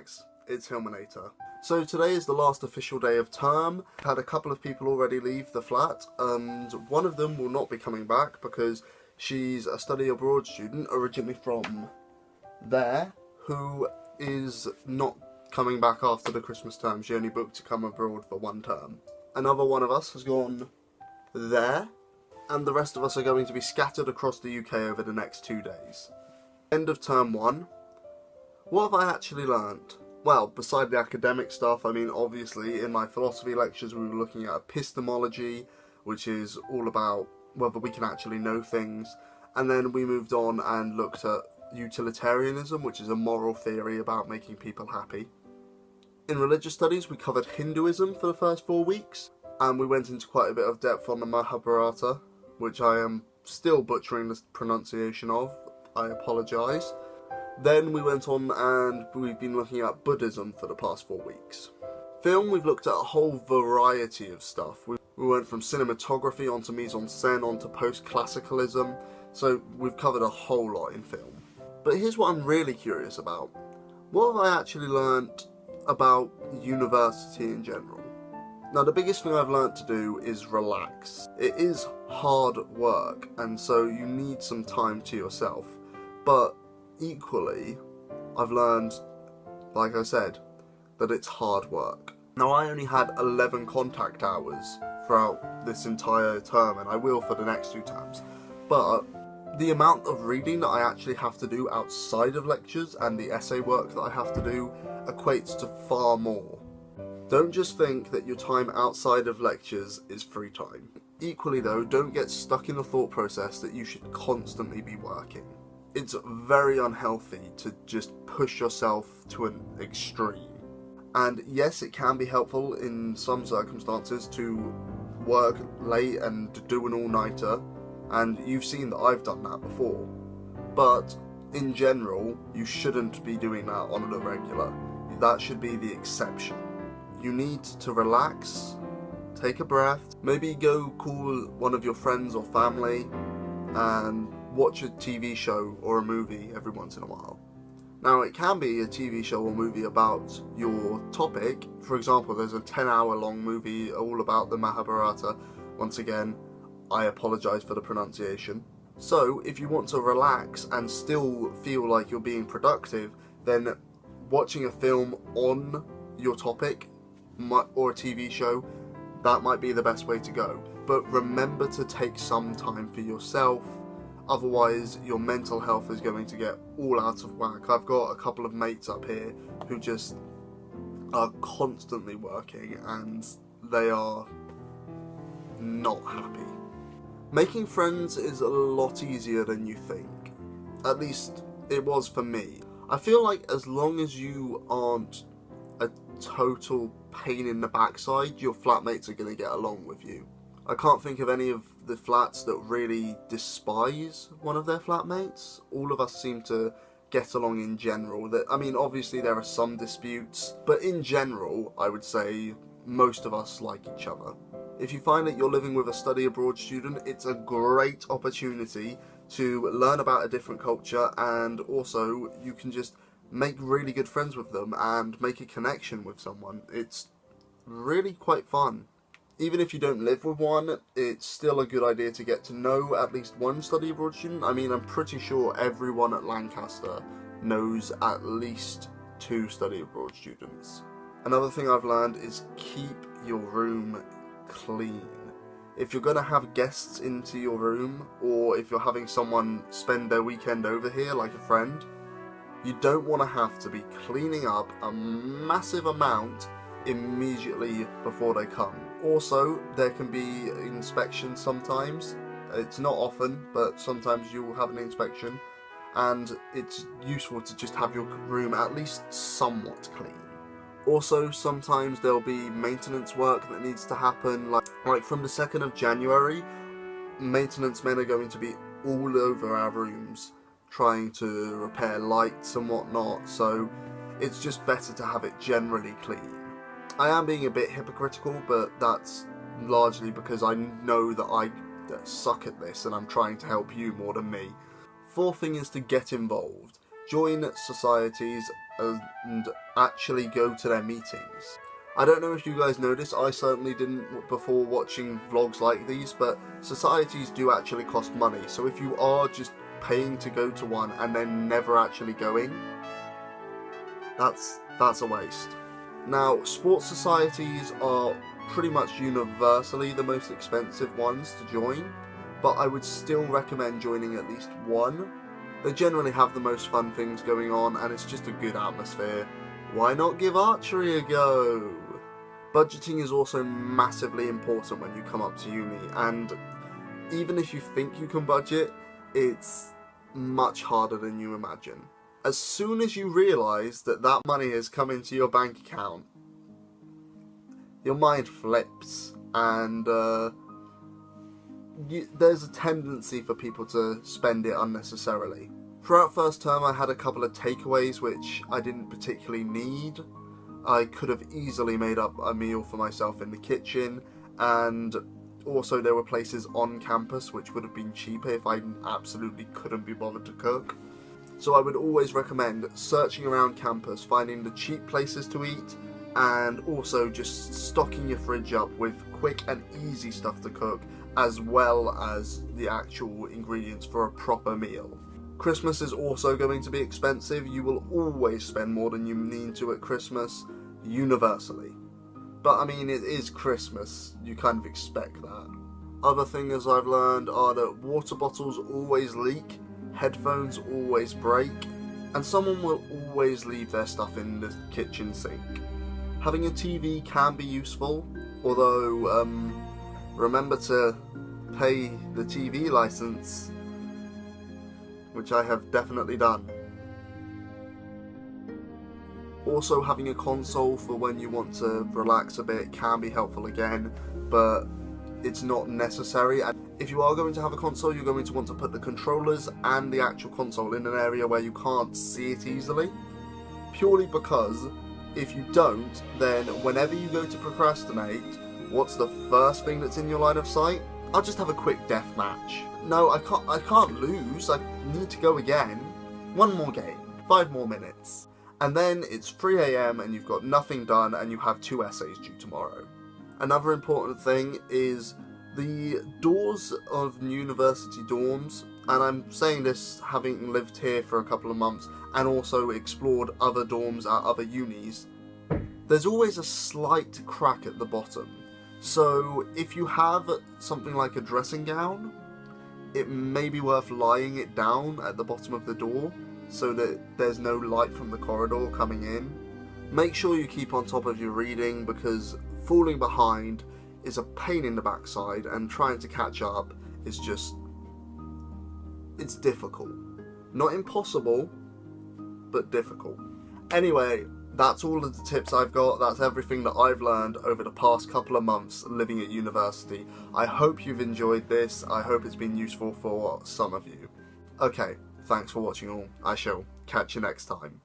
lags, it's Hillmanator. So today is the last official day of term. I've had a couple of people already leave the flat, and one of them will not be coming back because she's a study abroad student originally from there who is not coming back after the Christmas term. She only booked to come abroad for one term. Another one of us has gone there, and the rest of us are going to be scattered across the UK over the next 2 days. End of term 1. What have I actually learnt? Well, beside the academic stuff, I mean, obviously, in my philosophy lectures we were looking at epistemology, which is all about whether we can actually know things, and then we moved on and looked at utilitarianism, which is a moral theory about making people happy. In religious studies, we covered Hinduism for the first 4 weeks, and we went into quite a bit of depth on the Mahabharata, which I am still butchering the pronunciation of. I apologise. Then we went on and we've been looking at Buddhism for the past 4 weeks. Film, we've looked at a whole variety of stuff. We went from cinematography onto mise-en-scène onto post-classicalism, so we've covered a whole lot in film. But here's what I'm really curious about. What have I actually learnt about university in general? Now, the biggest thing I've learnt to do is relax. It is hard work, and so you need some time to yourself. But equally, I've learned, like I said, that it's hard work. Now, I only had 11 contact hours throughout this entire term, and I will for the next 2 terms. But the amount of reading that I actually have to do outside of lectures and the essay work that I have to do equates to far more. Don't just think that your time outside of lectures is free time. Equally though, don't get stuck in the thought process that you should constantly be working. It's very unhealthy to just push yourself to an extreme. And yes, it can be helpful in some circumstances to work late and do an all-nighter, and you've seen that I've done that before. But in general, you shouldn't be doing that on a regular. That should be the exception. You need to relax, take a breath, maybe go call one of your friends or family and watch a TV show or a movie every once in a while. Now, it can be a TV show or movie about your topic. For example, there's a 10-hour long movie all about the Mahabharata. Once again, I apologise for the pronunciation. So, if you want to relax and still feel like you're being productive, then watching a film on your topic or a TV show, that might be the best way to go. But remember to take some time for yourself, otherwise your mental health is going to get all out of whack. I've got a couple of mates up here who just are constantly working and they are not happy. Making friends is a lot easier than you think. At least it was for me. I feel like as long as you aren't a total pain in the backside, your flatmates are going to get along with you. I can't think of any of the flats that really despise one of their flatmates. All of us seem to get along in general. I mean, obviously there are some disputes, but in general, I would say most of us like each other. If you find that you're living with a study abroad student, it's a great opportunity to learn about a different culture, and also you can just make really good friends with them and make a connection with someone. It's really quite fun. Even if you don't live with one, it's still a good idea to get to know at least one study abroad student. I mean, I'm pretty sure everyone at Lancaster knows at least 2 study abroad students. Another thing I've learned is keep your room clean. If you're going to have guests into your room, or if you're having someone spend their weekend over here, like a friend, you don't want to have to be cleaning up a massive amount immediately before they come. Also, there can be inspections sometimes. It's not often, but sometimes you will have an inspection, and it's useful to just have your room at least somewhat clean. Also, sometimes there'll be maintenance work that needs to happen, like from the 2nd of January, maintenance men are going to be all over our rooms trying to repair lights and whatnot, so it's just better to have it generally clean. I am being a bit hypocritical, but that's largely because I know that I suck at this and I'm trying to help you more than me. 4th thing is to get involved. Join societies, and actually go to their meetings. I don't know if you guys noticed, I certainly didn't before watching vlogs like these, but societies do actually cost money. So if you are just paying to go to one and then never actually going, that's a waste. Now, sports societies are pretty much universally the most expensive ones to join, but I would still recommend joining at least one. They generally have the most fun things going on and it's just a good atmosphere. Why not give archery a go? Budgeting is also massively important when you come up to uni, and even if you think you can budget, it's much harder than you imagine. As soon as you realise that that money has come into your bank account, your mind flips, and there's a tendency for people to spend it unnecessarily. Throughout first term I had a couple of takeaways which I didn't particularly need. I could have easily made up a meal for myself in the kitchen, and also there were places on campus which would have been cheaper if I absolutely couldn't be bothered to cook. So I would always recommend searching around campus, finding the cheap places to eat, and also just stocking your fridge up with quick and easy stuff to cook, as well as the actual ingredients for a proper meal. Christmas is also going to be expensive. You will always spend more than you need to at Christmas, universally. But I mean, it is Christmas, you kind of expect that. Other things I've learned are that water bottles always leak, headphones always break, and someone will always leave their stuff in the kitchen sink. Having a TV can be useful, although remember to pay the TV license, which I have definitely done. Also, having a console for when you want to relax a bit can be helpful again, but it's not necessary. And if you are going to have a console, you're going to want to put the controllers and the actual console in an area where you can't see it easily, purely because if you don't, then whenever you go to procrastinate, what's the first thing that's in your line of sight? I'll just have a quick death match. No, I can't lose, I need to go again. One more game, 5 more minutes. And then it's 3 AM and you've got nothing done and you have 2 essays due tomorrow. Another important thing is the doors of university dorms, and I'm saying this having lived here for a couple of months and also explored other dorms at other unis, there's always a slight crack at the bottom. So if you have something like a dressing gown, it may be worth lying it down at the bottom of the door so that there's no light from the corridor coming in. Make sure you keep on top of your reading, because falling behind is a pain in the backside and trying to catch up is just, it's difficult. Not impossible, but difficult. Anyway, that's all of the tips I've got. That's everything that I've learned over the past couple of months living at university. I hope you've enjoyed this. I hope it's been useful for some of you. Okay, thanks for watching all. I shall catch you next time.